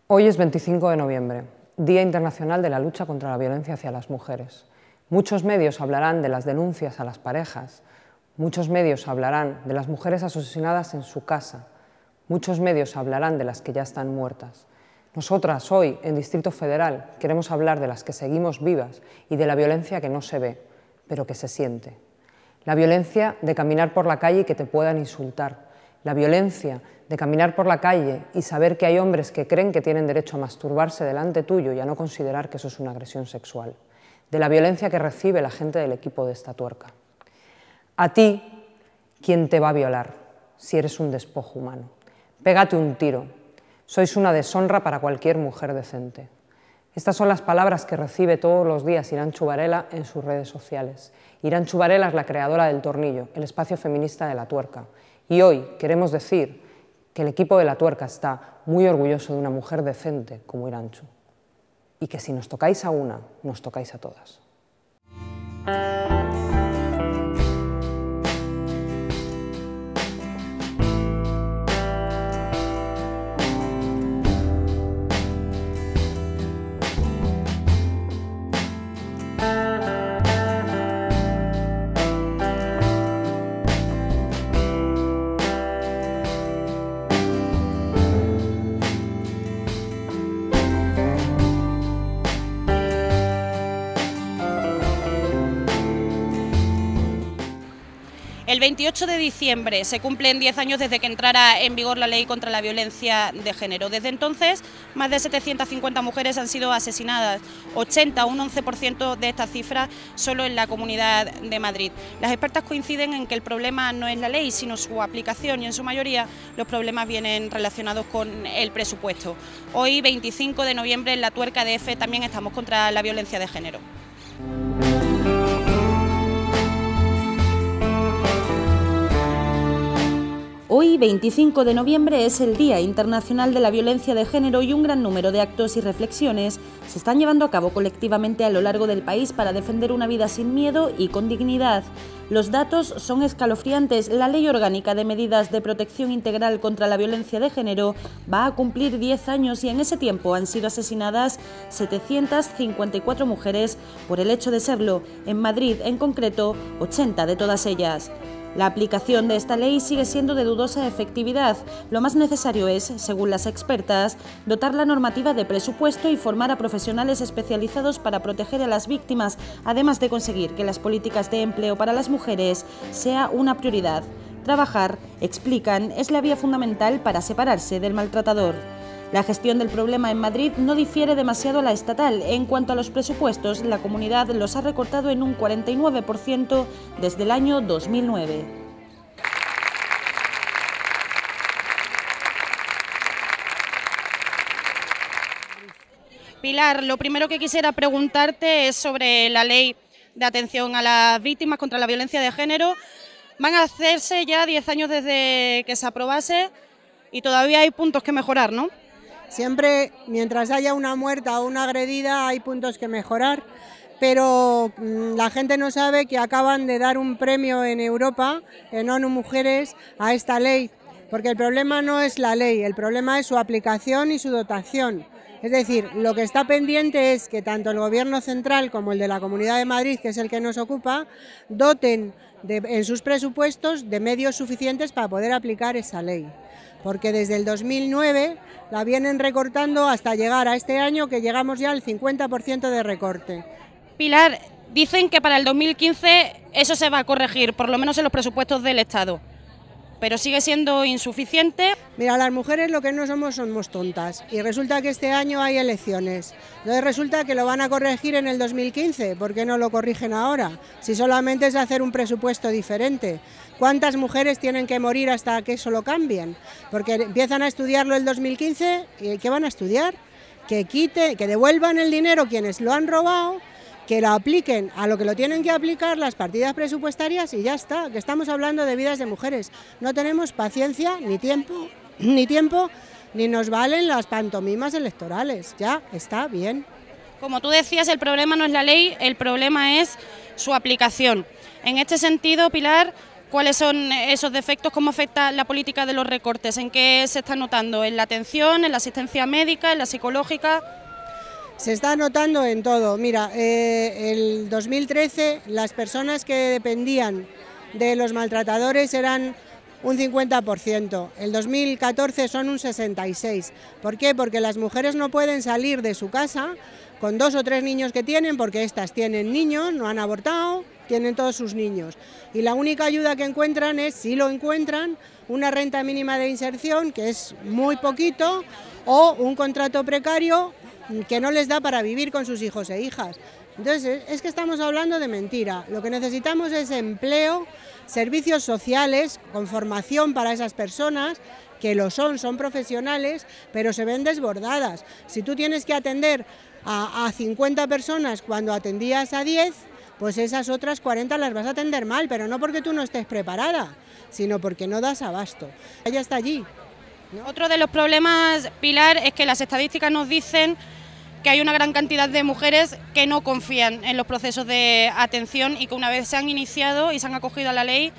Hoy es 25 de noviembre, Día Internacional de la Lucha contra la Violencia hacia las Mujeres. Muchos medios hablarán de las denuncias a las parejas, muchos medios hablarán de las mujeres asesinadas en su casa, muchos medios hablarán de las que ya están muertas. Nosotras hoy, en Distrito Federal, queremos hablar de las que seguimos vivas y de la violencia que no se ve, pero que se siente. La violencia de caminar por la calle y que te puedan insultar. La violencia de caminar por la calle y saber que hay hombres que creen que tienen derecho a masturbarse delante tuyo y a no considerar que eso es una agresión sexual. De la violencia que recibe la gente del equipo de esta tuerca. A ti, ¿quién te va a violar si eres un despojo humano? Pégate un tiro. Sois una deshonra para cualquier mujer decente. Estas son las palabras que recibe todos los días Iranchu Varela en sus redes sociales. Iranchu Varela es la creadora del Tornillo, el espacio feminista de la tuerca. Y hoy queremos decir que el equipo de la tuerca está muy orgulloso de una mujer decente como Iranchu. Y que si nos tocáis a una, nos tocáis a todas. El 28 de diciembre se cumplen 10 años desde que entrara en vigor la ley contra la violencia de género. Desde entonces, más de 750 mujeres han sido asesinadas, 80, un 11% de esta cifra solo en la Comunidad de Madrid. Las expertas coinciden en que el problema no es la ley, sino su aplicación, y en su mayoría los problemas vienen relacionados con el presupuesto. Hoy, 25 de noviembre, en la Tuerca DF también estamos contra la violencia de género. Hoy, 25 de noviembre, es el Día Internacional de la Violencia de Género y un gran número de actos y reflexiones se están llevando a cabo colectivamente a lo largo del país para defender una vida sin miedo y con dignidad. Los datos son escalofriantes. La Ley Orgánica de Medidas de Protección Integral contra la Violencia de Género va a cumplir 10 años y en ese tiempo han sido asesinadas 754 mujeres por el hecho de serlo. En Madrid, en concreto, 80 de todas ellas. La aplicación de esta ley sigue siendo de dudosa efectividad. Lo más necesario es, según las expertas, dotar la normativa de presupuesto y formar a profesionales especializados para proteger a las víctimas, además de conseguir que las políticas de empleo para las mujeres sea una prioridad. Trabajar, explican, es la vía fundamental para separarse del maltratador. La gestión del problema en Madrid no difiere demasiado a la estatal. En cuanto a los presupuestos, la comunidad los ha recortado en un 49% desde el año 2009. Pilar, lo primero que quisiera preguntarte es sobre la ley de atención a las víctimas contra la violencia de género. Van a hacerse ya 10 años desde que se aprobase y todavía hay puntos que mejorar, ¿no? Siempre, mientras haya una muerta o una agredida, hay puntos que mejorar, pero la gente no sabe que acaban de dar un premio en Europa, en ONU Mujeres, a esta ley, porque el problema no es la ley, el problema es su aplicación y su dotación. Es decir, lo que está pendiente es que tanto el Gobierno central como el de la Comunidad de Madrid, que es el que nos ocupa, doten en sus presupuestos de medios suficientes para poder aplicar esa ley. Porque desde el 2009 la vienen recortando hasta llegar a este año, que llegamos ya al 50% de recorte. Pilar, dicen que para el 2015 eso se va a corregir, por lo menos en los presupuestos del Estado, pero sigue siendo insuficiente. Mira, las mujeres lo que no somos tontas, y resulta que este año hay elecciones. Entonces resulta que lo van a corregir en el 2015, ¿por qué no lo corrigen ahora? Si solamente es hacer un presupuesto diferente. ¿Cuántas mujeres tienen que morir hasta que eso lo cambien? Porque empiezan a estudiarlo el 2015, ¿y qué van a estudiar? Que devuelvan el dinero quienes lo han robado, que lo apliquen a lo que lo tienen que aplicar las partidas presupuestarias y ya está, que estamos hablando de vidas de mujeres. No tenemos paciencia, ni tiempo, ni nos valen las pantomimas electorales. Ya está bien. Como tú decías, el problema no es la ley, el problema es su aplicación. En este sentido, Pilar, ¿Cuáles son esos defectos? ¿Cómo afecta la política de los recortes? ¿En qué se está notando? ¿En la atención, en la asistencia médica, en la psicológica? Se está notando en todo. Mira, el 2013 las personas que dependían de los maltratadores eran un 50%, el 2014 son un 66%. ¿Por qué? Porque las mujeres no pueden salir de su casa con 2 o 3 niños que tienen, porque estas tienen niños, no han abortado, tienen todos sus niños. Y la única ayuda que encuentran es, si lo encuentran, una renta mínima de inserción, que es muy poquito, o un contrato precario que no les da para vivir con sus hijos e hijas. Entonces, es que estamos hablando de mentira. Lo que necesitamos es empleo, servicios sociales, con formación para esas personas, que lo son profesionales, pero se ven desbordadas. Si tú tienes que atender a 50 personas cuando atendías a 10, pues esas otras 40 las vas a atender mal, pero no porque tú no estés preparada, sino porque no das abasto. Ella está allí, ¿no? Otro de los problemas, Pilar, es que las estadísticas nos dicen que hay una gran cantidad de mujeres que no confían en los procesos de atención y que una vez se han iniciado y se han acogido a la ley,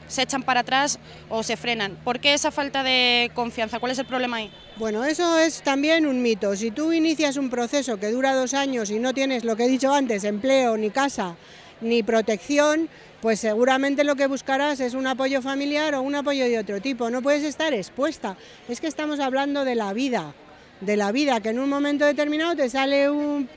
se echan para atrás o se frenan. ¿Por qué esa falta de confianza? ¿Cuál es el problema ahí? Bueno, eso es también un mito. Si tú inicias un proceso que dura 2 años y no tienes, lo que he dicho antes, empleo, ni casa, ni protección, pues seguramente lo que buscarás es un apoyo familiar o un apoyo de otro tipo. No puedes estar expuesta. Es que estamos hablando de la vida, que en un momento determinado te sale un...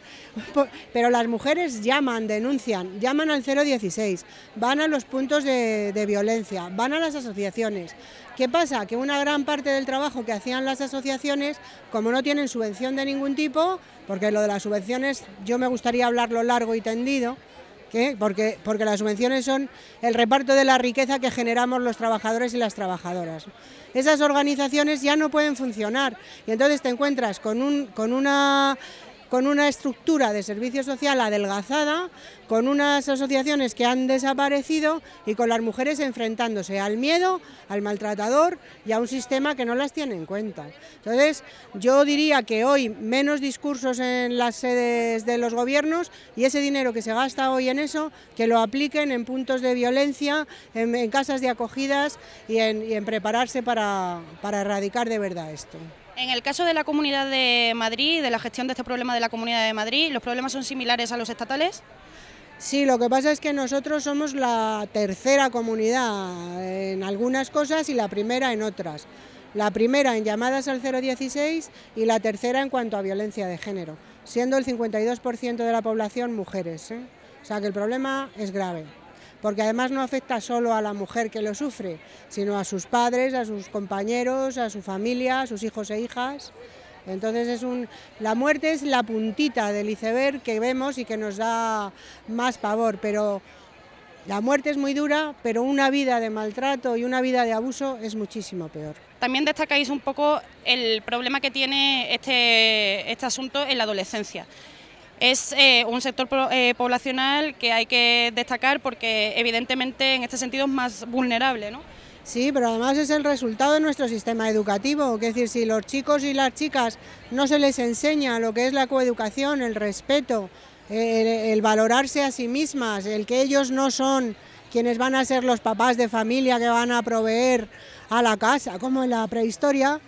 Pero las mujeres llaman, denuncian, llaman al 016, van a los puntos de violencia, van a las asociaciones. ¿Qué pasa? Que una gran parte del trabajo que hacían las asociaciones, como no tienen subvención de ningún tipo, porque lo de las subvenciones yo me gustaría hablarlo largo y tendido, ¿qué? Porque las subvenciones son el reparto de la riqueza que generamos los trabajadores y las trabajadoras. Esas organizaciones ya no pueden funcionar y entonces te encuentras con una estructura de servicio social adelgazada, con unas asociaciones que han desaparecido y con las mujeres enfrentándose al miedo, al maltratador y a un sistema que no las tiene en cuenta. Entonces, yo diría que hoy menos discursos en las sedes de los gobiernos y ese dinero que se gasta hoy en eso, que lo apliquen en puntos de violencia, en casas de acogidas y en prepararse para erradicar de verdad esto. En el caso de la Comunidad de Madrid, de la gestión de este problema de la Comunidad de Madrid, ¿los problemas son similares a los estatales? Sí, lo que pasa es que nosotros somos la tercera comunidad en algunas cosas y la primera en otras. La primera en llamadas al 016 y la tercera en cuanto a violencia de género, siendo el 52% de la población mujeres, ¿eh? O sea que el problema es grave, porque además no afecta solo a la mujer que lo sufre, sino a sus padres, a sus compañeros, a su familia, a sus hijos e hijas. Entonces la muerte es la puntita del iceberg que vemos y que nos da más pavor, pero la muerte es muy dura, pero una vida de maltrato y una vida de abuso es muchísimo peor. También destacáis un poco el problema que tiene este asunto en la adolescencia. Es un sector poblacional que hay que destacar porque evidentemente en este sentido es más vulnerable, ¿no? Sí, pero además es el resultado de nuestro sistema educativo, es decir, si los chicos y las chicas no se les enseña lo que es la coeducación, el respeto, el valorarse a sí mismas, el que ellos no son quienes van a ser los papás de familia que van a proveer a la casa, como en la prehistoria,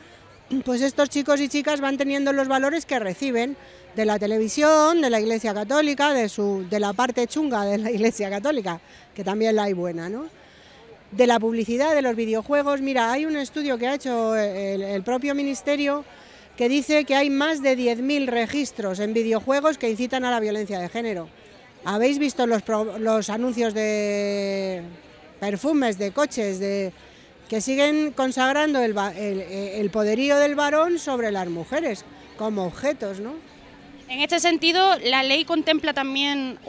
pues estos chicos y chicas van teniendo los valores que reciben de la televisión, de la Iglesia Católica, de la parte chunga de la Iglesia Católica, que también la hay buena, ¿no? De la publicidad, de los videojuegos. Mira, hay un estudio que ha hecho el propio Ministerio que dice que hay más de 10.000 registros en videojuegos que incitan a la violencia de género. ¿Habéis visto los anuncios de perfumes, de coches, que siguen consagrando el poderío del varón sobre las mujeres como objetos, ¿no? En este sentido, la ley contempla también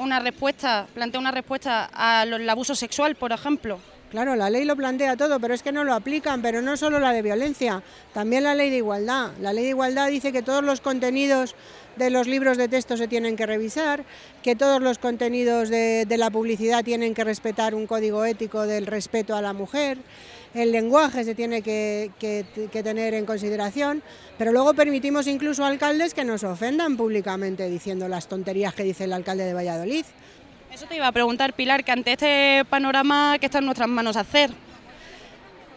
plantea una respuesta al abuso sexual, por ejemplo. Claro, la ley lo plantea todo, pero es que no lo aplican, pero no solo la de violencia, también la ley de igualdad. La ley de igualdad dice que todos los contenidos de los libros de texto se tienen que revisar, que todos los contenidos de la publicidad tienen que respetar un código ético del respeto a la mujer, el lenguaje se tiene que tener en consideración, pero luego permitimos incluso a alcaldes que nos ofendan públicamente diciendo las tonterías que dice el alcalde de Valladolid. Eso te iba a preguntar, Pilar, que ante este panorama, ¿qué está en nuestras manos hacer?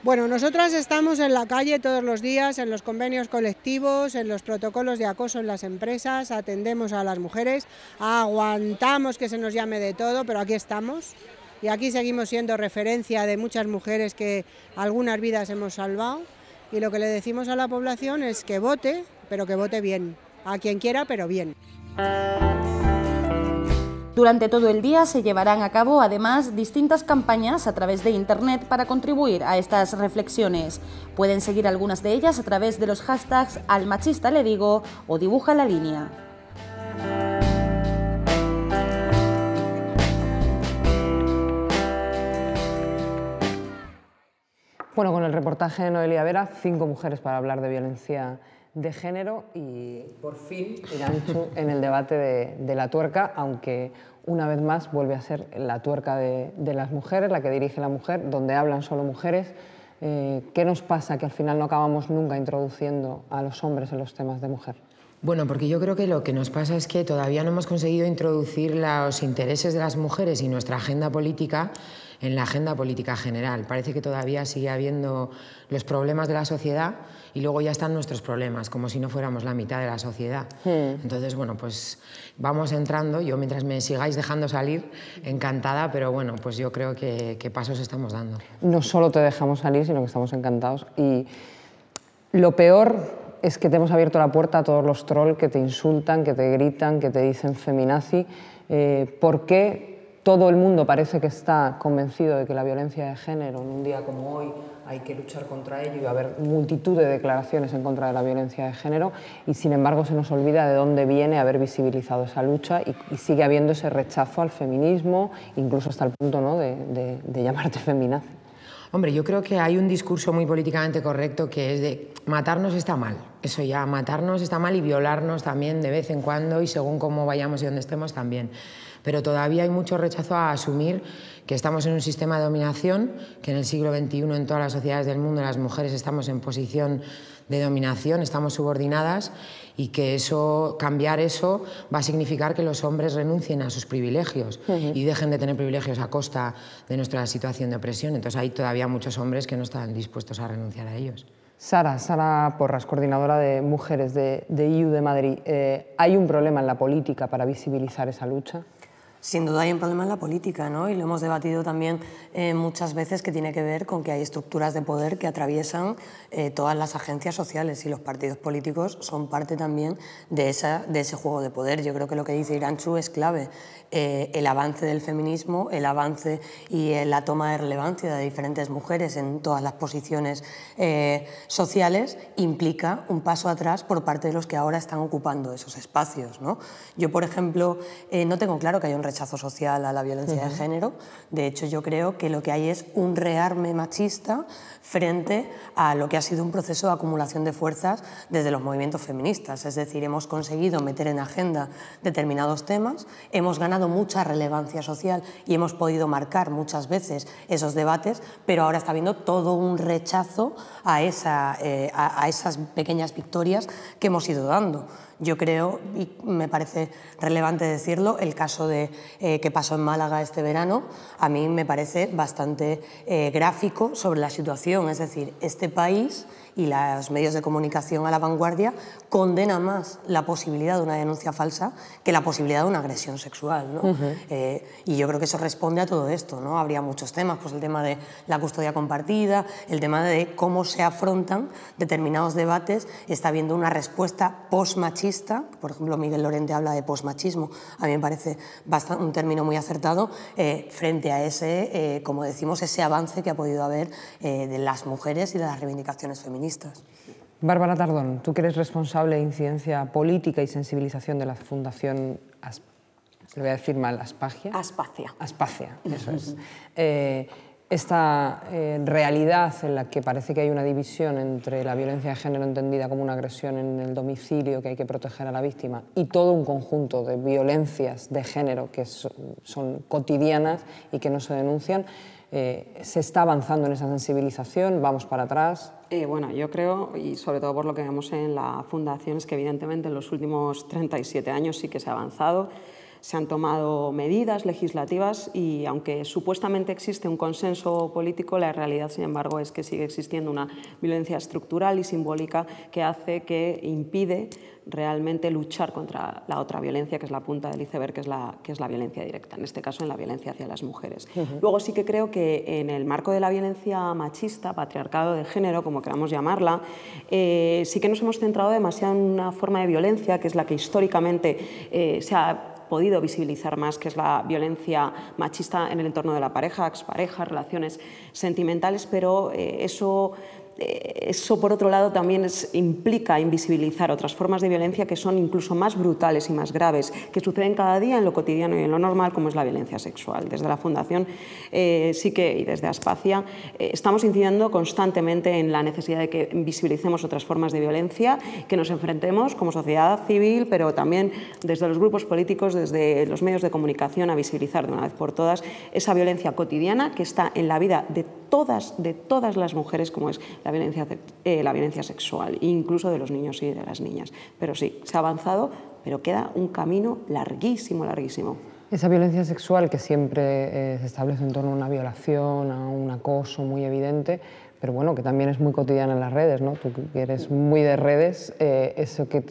Bueno, nosotras estamos en la calle todos los días, en los convenios colectivos, en los protocolos de acoso en las empresas, atendemos a las mujeres, aguantamos que se nos llame de todo, pero aquí estamos y aquí seguimos siendo referencia de muchas mujeres que algunas vidas hemos salvado, y lo que le decimos a la población es que vote, pero que vote bien, a quien quiera, pero bien. Durante todo el día se llevarán a cabo, además, distintas campañas a través de Internet para contribuir a estas reflexiones. Pueden seguir algunas de ellas a través de los hashtags Al machista le digo o Dibuja la línea. Bueno, con el reportaje de Noelia Vera, 5 mujeres para hablar de violencia de género y por fin Irantxu en el debate de la tuerca, aunque una vez más vuelve a ser la tuerca de las mujeres, la que dirige la mujer, donde hablan solo mujeres. ¿Qué nos pasa que al final no acabamos nunca introduciendo a los hombres en los temas de mujer? Bueno, porque yo creo que lo que nos pasa es que todavía no hemos conseguido introducir los intereses de las mujeres y nuestra agenda política en la agenda política general. Parece que todavía sigue habiendo los problemas de la sociedad y luego ya están nuestros problemas, como si no fuéramos la mitad de la sociedad. Entonces, bueno, pues vamos entrando. Yo, mientras me sigáis dejando salir, encantada, pero bueno, pues yo creo que pasos estamos dando. No solo te dejamos salir, sino que estamos encantados. Y lo peor es que te hemos abierto la puerta a todos los trolls que te insultan, que te gritan, que te dicen feminazi. ¿Por qué todo el mundo parece que está convencido de que la violencia de género, en un día como hoy, hay que luchar contra ello y va a haber multitud de declaraciones en contra de la violencia de género, y sin embargo se nos olvida de dónde viene haber visibilizado esa lucha y sigue habiendo ese rechazo al feminismo, incluso hasta el punto, ¿no?, de llamarte feminazi? Hombre, yo creo que hay un discurso muy políticamente correcto que es de matarnos está mal. Eso ya, matarnos está mal y violarnos también de vez en cuando y según cómo vayamos y dónde estemos también. Pero todavía hay mucho rechazo a asumir que estamos en un sistema de dominación, que en el siglo XXI en todas las sociedades del mundo las mujeres estamos en posición de dominación, estamos subordinadas y que cambiar eso va a significar que los hombres renuncien a sus privilegios y dejen de tener privilegios a costa de nuestra situación de opresión. Entonces hay todavía muchos hombres que no están dispuestos a renunciar a ellos. Sara Porras, coordinadora de Mujeres de IU de Madrid. ¿Hay un problema en la política para visibilizar esa lucha? Sin duda hay un problema en la política, ¿no? Y lo hemos debatido también muchas veces, que tiene que ver con que hay estructuras de poder que atraviesan todas las agencias sociales y los partidos políticos son parte también de ese juego de poder. Yo creo que lo que dice Irantxu es clave. El avance del feminismo, el avance y la toma de relevancia de diferentes mujeres en todas las posiciones sociales implica un paso atrás por parte de los que ahora están ocupando esos espacios, ¿no? Yo, por ejemplo, no tengo claro que haya un rechazo social a la violencia de género. De hecho, yo creo que lo que hay es un rearme machista frente a lo que ha sido un proceso de acumulación de fuerzas desde los movimientos feministas. Es decir, hemos conseguido meter en agenda determinados temas, hemos ganado mucha relevancia social y hemos podido marcar muchas veces esos debates, pero ahora está habiendo todo un rechazo a esas pequeñas victorias que hemos ido dando. Yo creo, y me parece relevante decirlo, el caso que pasó en Málaga este verano, a mí me parece bastante gráfico sobre la situación. Es decir, este país y los medios de comunicación a la vanguardia condenan más la posibilidad de una denuncia falsa que la posibilidad de una agresión sexual, ¿no? Y yo creo que eso responde a todo esto, ¿no? Habría muchos temas, pues el tema de la custodia compartida, el tema de cómo se afrontan determinados debates. Está habiendo una respuesta post-machista, por ejemplo, Miguel Lorente habla de post-machismo, a mí me parece un término muy acertado, frente a ese, como decimos, ese avance que ha podido haber de las mujeres y de las reivindicaciones feministas. Bárbara Tardón, tú que eres responsable de incidencia política y sensibilización de la Fundación, le voy a decir mal, Aspasia. Aspasia, eso es. Esta realidad en la que parece que hay una división entre la violencia de género entendida como una agresión en el domicilio, que hay que proteger a la víctima, y todo un conjunto de violencias de género que son cotidianas y que no se denuncian, ¿se está avanzando en esa sensibilización? ¿Vamos para atrás? Bueno, yo creo, y sobre todo por lo que vemos en la Fundación, es que evidentemente en los últimos 37 años sí que se ha avanzado. Se han tomado medidas legislativas y, aunque supuestamente existe un consenso político, la realidad, sin embargo, es que sigue existiendo una violencia estructural y simbólica que impide realmente luchar contra la otra violencia, que es la punta del iceberg, que es la violencia directa, en este caso en la violencia hacia las mujeres. Luego sí que creo que en el marco de la violencia machista, patriarcado de género, como queramos llamarla, sí que nos hemos centrado demasiado en una forma de violencia que es la que históricamente se ha podido visibilizar más, que es la violencia machista en el entorno de la pareja, expareja, relaciones sentimentales, pero eso por otro lado también implica invisibilizar otras formas de violencia que son incluso más brutales y más graves, que suceden cada día en lo cotidiano y en lo normal, como es la violencia sexual. Desde la Fundación y desde Aspacia estamos incidiendo constantemente en la necesidad de que visibilicemos otras formas de violencia, que nos enfrentemos como sociedad civil, pero también desde los grupos políticos, desde los medios de comunicación, a visibilizar de una vez por todas esa violencia cotidiana que está en la vida de todas las mujeres, como es la violencia sexual, incluso de los niños y de las niñas. Pero sí, se ha avanzado, pero queda un camino larguísimo, larguísimo. Esa violencia sexual que siempre se establece en torno a una violación, a un acoso muy evidente, pero bueno, que también es muy cotidiana en las redes, ¿no? Tú que eres muy de redes, eso que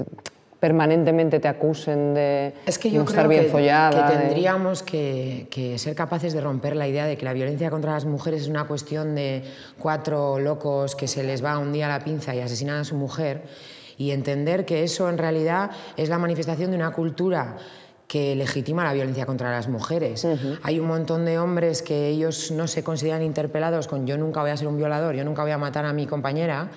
permanentemente te acusen de no estar bien follada. Que tendríamos que ser capaces de romper la idea de que la violencia contra las mujeres es una cuestión de 4 locos que se les va un día la pinza y asesinan a su mujer, y entender que eso en realidad es la manifestación de una cultura que legitima la violencia contra las mujeres. Hay un montón de hombres que ellos no se consideran interpelados con yo nunca voy a ser un violador, yo nunca voy a matar a mi compañera,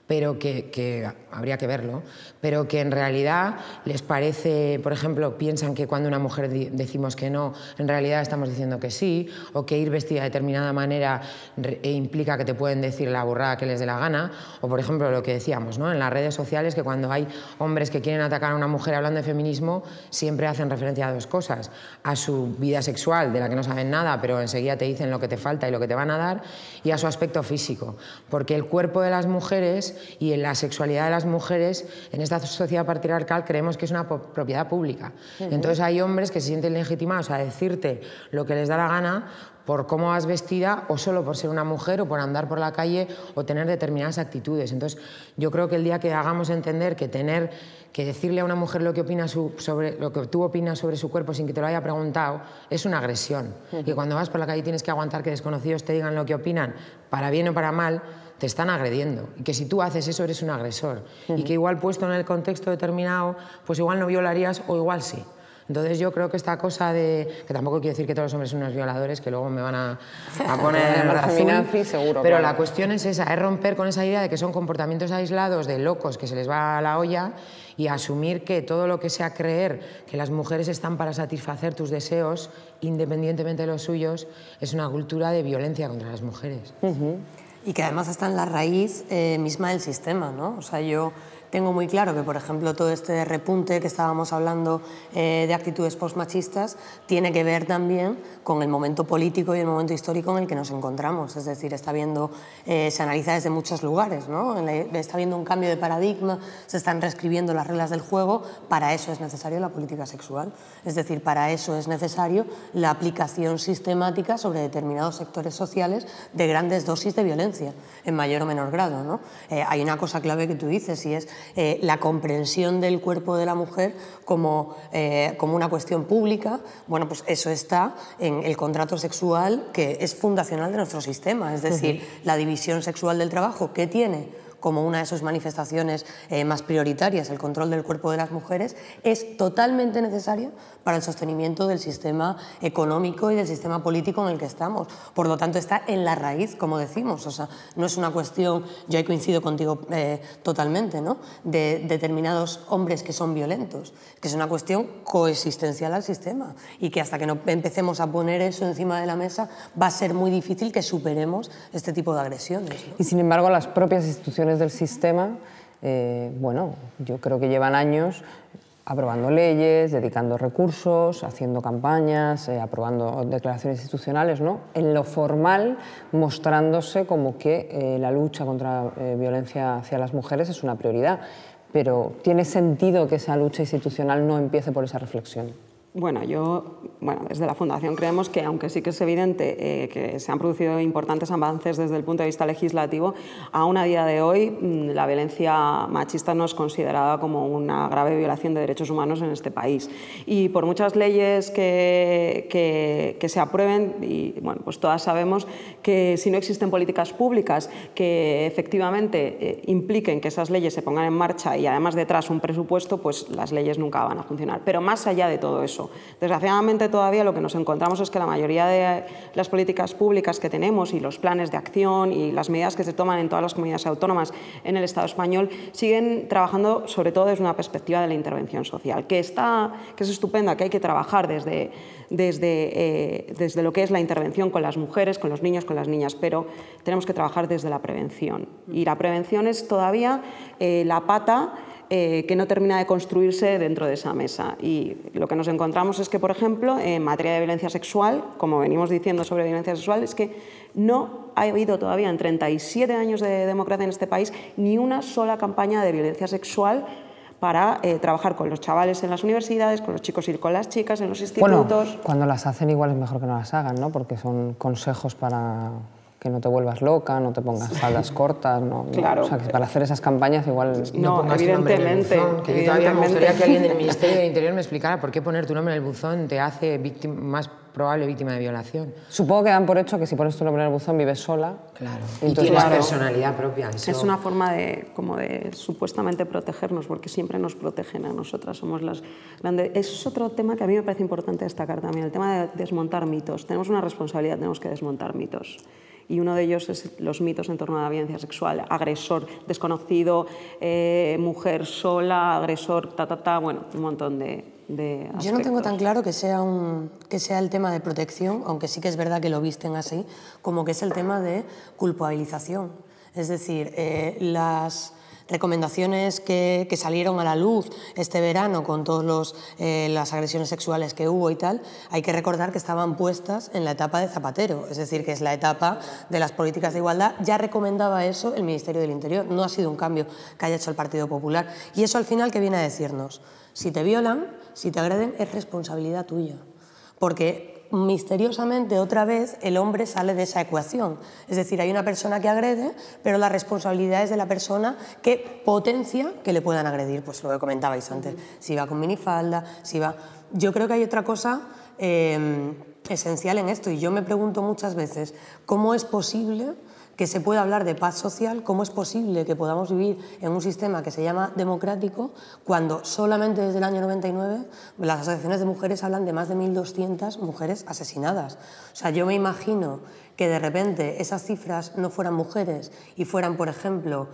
pero que habría que verlo, pero que en realidad les parece, por ejemplo, piensan que cuando una mujer decimos que no, en realidad estamos diciendo que sí, o que ir vestida de determinada manera implica que te pueden decir la burrada que les dé la gana, o por ejemplo lo que decíamos, ¿no? En las redes sociales, que cuando hay hombres que quieren atacar a una mujer hablando de feminismo, siempre hacen referencia a 2 cosas: a su vida sexual, de la que no saben nada, pero enseguida te dicen lo que te falta y lo que te van a dar, y a su aspecto físico, porque el cuerpo de las mujeres y en la sexualidad de las mujeres en esta sociedad patriarcal creemos que es una propiedad pública. Entonces hay hombres que se sienten legitimados a decirte lo que les da la gana por cómo vas vestida, o solo por ser una mujer, o por andar por la calle, o tener determinadas actitudes. Entonces yo creo que el día que hagamos entender que decirle a una mujer lo que tú opinas sobre su cuerpo sin que te lo haya preguntado es una agresión, y cuando vas por la calle tienes que aguantar que desconocidos te digan lo que opinan, para bien o para mal, te están agrediendo, y que si tú haces eso eres un agresor, y que igual puesto en el contexto determinado, pues igual no violarías o igual sí. Entonces yo creo que esta cosa de... que tampoco quiero decir que todos los hombres son unos violadores, que luego me van a poner azul, seguro, pero claro. La cuestión es esa, es romper con esa idea de que son comportamientos aislados de locos que se les va a la olla, y asumir que todo lo que sea creer que las mujeres están para satisfacer tus deseos, independientemente de los suyos, es una cultura de violencia contra las mujeres. Y que además está en la raíz misma del sistema, ¿no? O sea, yo tengo muy claro que, por ejemplo, todo este repunte que estábamos hablando de actitudes postmachistas tiene que ver también con el momento político y el momento histórico en el que nos encontramos. Es decir, se analiza desde muchos lugares, ¿no? Está habiendo un cambio de paradigma, se están reescribiendo las reglas del juego. Para eso es necesario la política sexual. Es decir, para eso es necesario la aplicación sistemática sobre determinados sectores sociales de grandes dosis de violencia, en mayor o menor grado, ¿no? Hay una cosa clave que tú dices, y es la comprensión del cuerpo de la mujer como una cuestión pública. Bueno, pues eso está en el contrato sexual, que es fundacional de nuestro sistema. Es decir, la división sexual del trabajo, que tiene como una de sus manifestaciones más prioritarias el control del cuerpo de las mujeres, es totalmente necesario para el sostenimiento del sistema económico y del sistema político en el que estamos. Por lo tanto, está en la raíz, como decimos. O sea, no es una cuestión, yo ahí coincido contigo totalmente, ¿no?, de determinados hombres que son violentos, que es una cuestión coexistencial al sistema, y que hasta que no empecemos a poner eso encima de la mesa va a ser muy difícil que superemos este tipo de agresiones, ¿no? Y sin embargo, las propias instituciones del sistema, bueno, yo creo que llevan años aprobando leyes, dedicando recursos, haciendo campañas, aprobando declaraciones institucionales, ¿no?, en lo formal, mostrándose como que la lucha contra la violencia hacia las mujeres es una prioridad. Pero ¿tiene sentido que esa lucha institucional no empiece por esa reflexión? Bueno, desde la Fundación creemos que, aunque sí que es evidente que se han producido importantes avances desde el punto de vista legislativo, aún a día de hoy la violencia machista no es considerada como una grave violación de derechos humanos en este país. Y por muchas leyes que se aprueben, y bueno, pues todas sabemos que si no existen políticas públicas que efectivamente impliquen que esas leyes se pongan en marcha y además detrás un presupuesto, pues las leyes nunca van a funcionar. Pero más allá de todo eso, desgraciadamente todavía lo que nos encontramos es que la mayoría de las políticas públicas que tenemos y los planes de acción y las medidas que se toman en todas las comunidades autónomas en el Estado español siguen trabajando sobre todo desde una perspectiva de la intervención social, que es estupenda, que hay que trabajar desde lo que es la intervención con las mujeres, con los niños, con las niñas, pero tenemos que trabajar desde la prevención. Y la prevención es todavía la pata que no termina de construirse dentro de esa mesa. Y lo que nos encontramos es que, por ejemplo, en materia de violencia sexual, como venimos diciendo sobre violencia sexual, es que no ha habido todavía en 37 años de democracia en este país ni una sola campaña de violencia sexual para trabajar con los chavales en las universidades, con los chicos y con las chicas en los institutos. Bueno, cuando las hacen igual es mejor que no las hagan, ¿no? Porque son consejos para que no te vuelvas loca, no te pongas faldas cortas, ¿no? Claro. O sea, que para hacer esas campañas igual... No, evidentemente. Que todavía me gustaría que alguien del Ministerio del Interior me explicara por qué poner tu nombre en el buzón te hace más probable víctima de violación. Supongo que dan por hecho que si pones tu nombre en el buzón vives sola. Claro. Y tienes personalidad propia. Eso... Es una forma de supuestamente protegernos, porque siempre nos protegen a nosotras, somos las grandes... Es otro tema que a mí me parece importante destacar también, el tema de desmontar mitos. Tenemos una responsabilidad, tenemos que desmontar mitos. Y uno de ellos es los mitos en torno a la violencia sexual, agresor desconocido, mujer sola, agresor, bueno, un montón de aspectos. Yo no tengo tan claro que sea el tema de protección, aunque sí que es verdad que lo visten así, como que es el tema de culpabilización. Es decir, las recomendaciones que salieron a la luz este verano con todas las agresiones sexuales que hubo y tal, hay que recordar que estaban puestas en la etapa de Zapatero, es decir, que es la etapa de las políticas de igualdad. Ya recomendaba eso el Ministerio del Interior, no ha sido un cambio que haya hecho el Partido Popular. Y eso al final, ¿qué viene a decirnos? Si te violan, si te agreden, es responsabilidad tuya. Porque misteriosamente otra vez el hombre sale de esa ecuación. Es decir, hay una persona que agrede, pero la responsabilidad es de la persona que potencia que le puedan agredir. Pues lo que comentabais antes, si va con minifalda, si va... Yo creo que hay otra cosa esencial en esto, y yo me pregunto muchas veces, ¿cómo es posible que se pueda hablar de paz social? ¿Cómo es posible que podamos vivir en un sistema que se llama democrático cuando solamente desde el año 99 las asociaciones de mujeres hablan de más de 1.200 mujeres asesinadas? O sea, yo me imagino que de repente esas cifras no fueran mujeres y fueran, por ejemplo,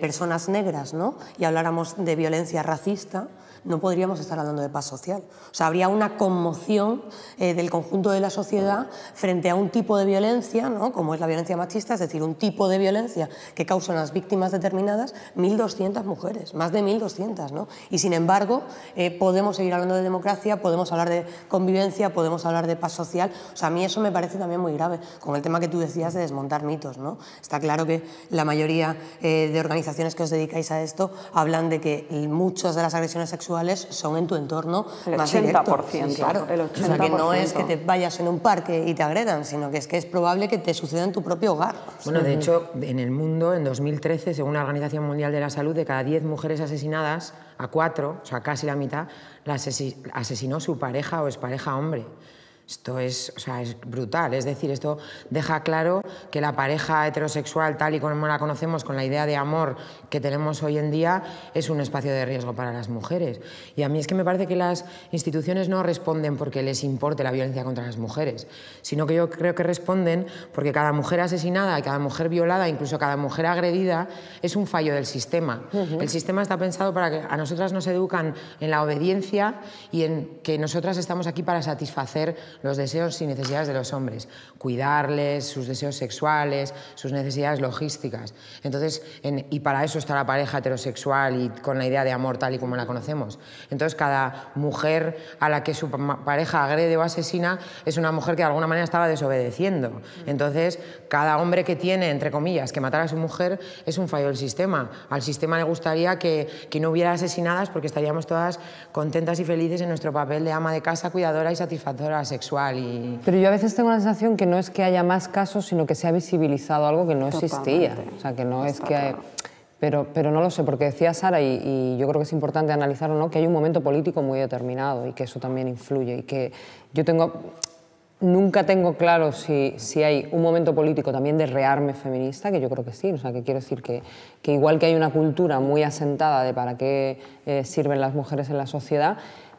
personas negras, ¿no? Y habláramos de violencia racista, no podríamos estar hablando de paz social. O sea, habría una conmoción del conjunto de la sociedad frente a un tipo de violencia, ¿no? Como es la violencia machista, es decir, un tipo de violencia que causan las víctimas determinadas, 1.200 mujeres, más de 1.200, ¿no? Y sin embargo, podemos seguir hablando de democracia, podemos hablar de convivencia, podemos hablar de paz social. O sea, a mí eso me parece también muy grave, con el tema que tú decías de desmontar mitos, ¿no? Está claro que la mayoría de organizaciones que os dedicáis a esto hablan de que muchas de las agresiones sexuales son en tu entorno más directo. El 80%. Sí, claro. El 80%. O sea, que no es que te vayas en un parque y te agredan, sino que es probable que te suceda en tu propio hogar. Bueno, de hecho, en el mundo, en 2013, según la Organización Mundial de la Salud, de cada 10 mujeres asesinadas, a 4, o sea, casi la mitad, la asesinó su pareja o expareja hombre. Esto es brutal, es decir, esto deja claro que la pareja heterosexual, tal y como la conocemos, con la idea de amor que tenemos hoy en día, es un espacio de riesgo para las mujeres. Y a mí es que me parece que las instituciones no responden porque les importe la violencia contra las mujeres, sino que yo creo que responden porque cada mujer asesinada, cada mujer violada, incluso cada mujer agredida, es un fallo del sistema. El sistema está pensado para que a nosotras nos educan en la obediencia y en que nosotras estamos aquí para satisfacer los deseos y necesidades de los hombres, cuidarles, sus deseos sexuales, sus necesidades logísticas. Entonces, y para eso está la pareja heterosexual y con la idea de amor tal y como la conocemos. Entonces, cada mujer a la que su pareja agrede o asesina es una mujer que de alguna manera estaba desobedeciendo. Entonces, cada hombre que tiene, entre comillas, que matar a su mujer es un fallo del sistema. Al sistema le gustaría que no hubiera asesinadas porque estaríamos todas contentas y felices en nuestro papel de ama de casa, cuidadora y satisfactora sexual. Pero yo a veces tengo la sensación que no es que haya más casos, sino que se ha visibilizado algo que no existía. O sea, que no es que... Pero no lo sé, porque decía Sara, y yo creo que es importante analizarlo, ¿no?, que hay un momento político muy determinado y que eso también influye. Y que yo nunca tengo claro si hay un momento político también de rearme feminista, que yo creo que sí. O sea, que quiero decir que igual que hay una cultura muy asentada de para qué sirven las mujeres en la sociedad,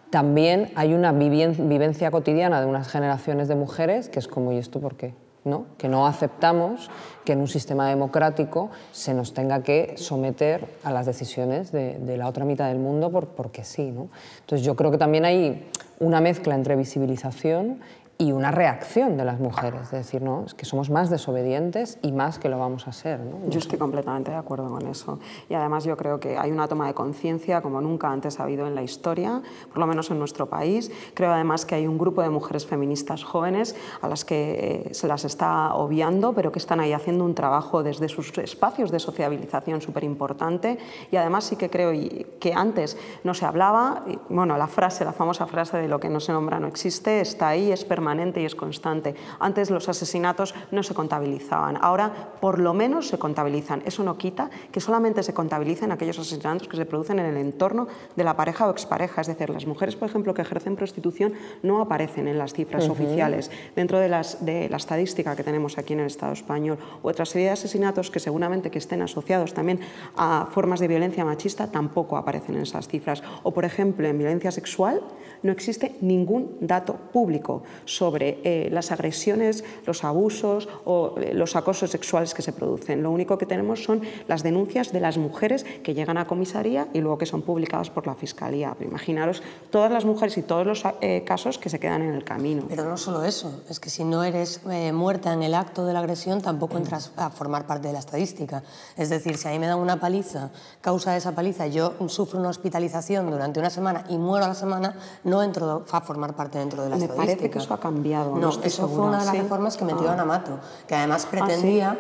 también hay una vivencia cotidiana de unas generaciones de mujeres que es como, ¿y esto por qué? ¿No? Que no aceptamos que en un sistema democrático se nos tenga que someter a las decisiones de la otra mitad del mundo porque sí, ¿no? Entonces yo creo que también hay una mezcla entre visibilización y una reacción de las mujeres, de decir, no, es que somos más desobedientes y más que lo vamos a ser, ¿no? Yo estoy completamente de acuerdo con eso. Y además yo creo que hay una toma de conciencia como nunca antes ha habido en la historia, por lo menos en nuestro país. Creo además que hay un grupo de mujeres feministas jóvenes a las que se las está obviando, pero que están ahí haciendo un trabajo desde sus espacios de sociabilización súper importante. Y además sí que creo que antes no se hablaba, y, bueno, la famosa frase de lo que no se nombra no existe, está ahí, es permanente y es constante. Antes los asesinatos no se contabilizaban, ahora por lo menos se contabilizan. Eso no quita que solamente se contabilicen aquellos asesinatos que se producen en el entorno de la pareja o expareja. Es decir, las mujeres, por ejemplo, que ejercen prostitución no aparecen en las cifras oficiales. Dentro de la estadística que tenemos aquí en el Estado español, u otra serie de asesinatos que seguramente que estén asociados también a formas de violencia machista tampoco aparecen en esas cifras. O, por ejemplo, en violencia sexual no existe ningún dato público sobre las agresiones, los abusos o los acosos sexuales que se producen. Lo único que tenemos son las denuncias de las mujeres que llegan a comisaría y luego que son publicadas por la Fiscalía. Pero imaginaros todas las mujeres y todos los casos que se quedan en el camino. Pero no solo eso, es que si no eres muerta en el acto de la agresión tampoco entras a formar parte de la estadística. Es decir, si a mí me dan una paliza, causa de esa paliza, yo sufro una hospitalización durante una semana y muero a la semana, no entro a formar parte dentro de la estadística. Me parece que eso ha cambiado. No, eso fue una de las reformas que metió Ana Mato, que además pretendía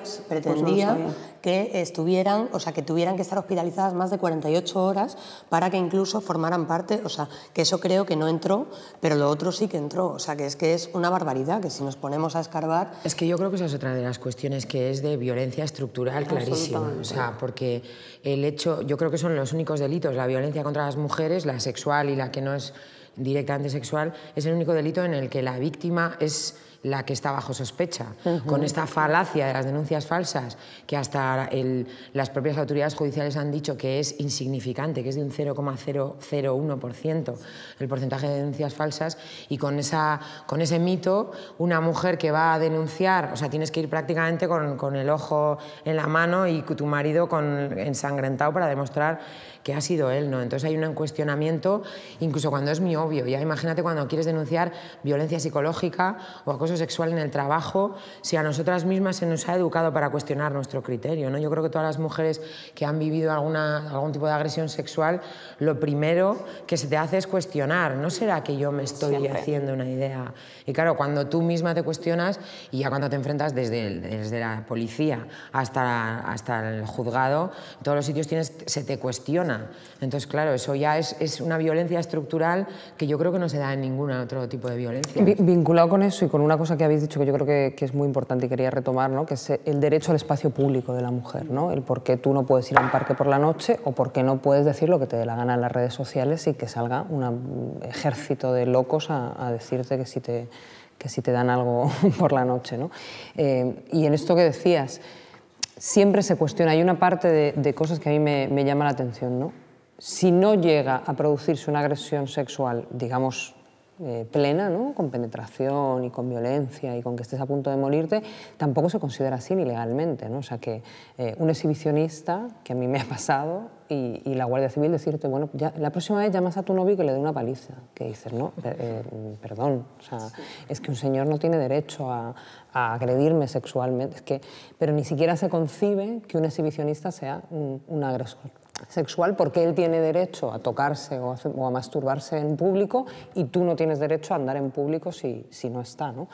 que estuvieran, o sea, que tuvieran que estar hospitalizadas más de 48 horas para que incluso formaran parte, o sea, que eso creo que no entró, pero lo otro sí que entró, o sea, que es una barbaridad, que si nos ponemos a escarbar... Es que yo creo que esa es otra de las cuestiones que es de violencia estructural clarísima, o sea, porque el hecho, yo creo que son los únicos delitos, la violencia contra las mujeres, la sexual y la que no es directamente sexual, es el único delito en el que la víctima es la que está bajo sospecha, con esta falacia de las denuncias falsas, que hasta las propias autoridades judiciales han dicho que es insignificante, que es de un 0,001% el porcentaje de denuncias falsas, y con ese mito, una mujer que va a denunciar, o sea, tienes que ir prácticamente con el ojo en la mano y tu marido ensangrentado para demostrar que ha sido él, ¿no? Entonces hay un cuestionamiento, incluso cuando es muy obvio. Ya imagínate cuando quieres denunciar violencia psicológica o acoso sexual en el trabajo, si a nosotras mismas se nos ha educado para cuestionar nuestro criterio, ¿no? Yo creo que todas las mujeres que han vivido algún tipo de agresión sexual, lo primero que se te hace es cuestionar, ¿no será que yo me estoy haciendo una idea? Y claro, cuando tú misma te cuestionas y ya cuando te enfrentas desde la policía hasta el juzgado, en todos los sitios se te cuestiona. Entonces, claro, eso ya es una violencia estructural que yo creo que no se da en ningún otro tipo de violencia. Vinculado con eso y con una cosa que habéis dicho que yo creo que es muy importante y quería retomar, ¿no?, que es el derecho al espacio público de la mujer, ¿no? El por qué tú no puedes ir a un parque por la noche o por qué no puedes decir lo que te dé la gana en las redes sociales y que salga un ejército de locos a decirte que si te dan algo por la noche, ¿no? Y en esto que decías, siempre se cuestiona, hay una parte de cosas que a mí me llama la atención, ¿no? Si no llega a producirse una agresión sexual, digamos, plena, ¿no? Con penetración y con violencia y con que estés a punto de morirte, tampoco se considera así ni legalmente, ¿no? O sea que un exhibicionista, que a mí me ha pasado, y la Guardia Civil decirte, bueno, ya, la próxima vez llamas a tu novio y que le dé una paliza, que dices, no, perdón, o sea, es que un señor no tiene derecho a agredirme sexualmente, es que, pero ni siquiera se concibe que un exhibicionista sea un agresor sexual, porque él tiene derecho a tocarse o a masturbarse en público y tú no tienes derecho a andar en público si no está, ¿no?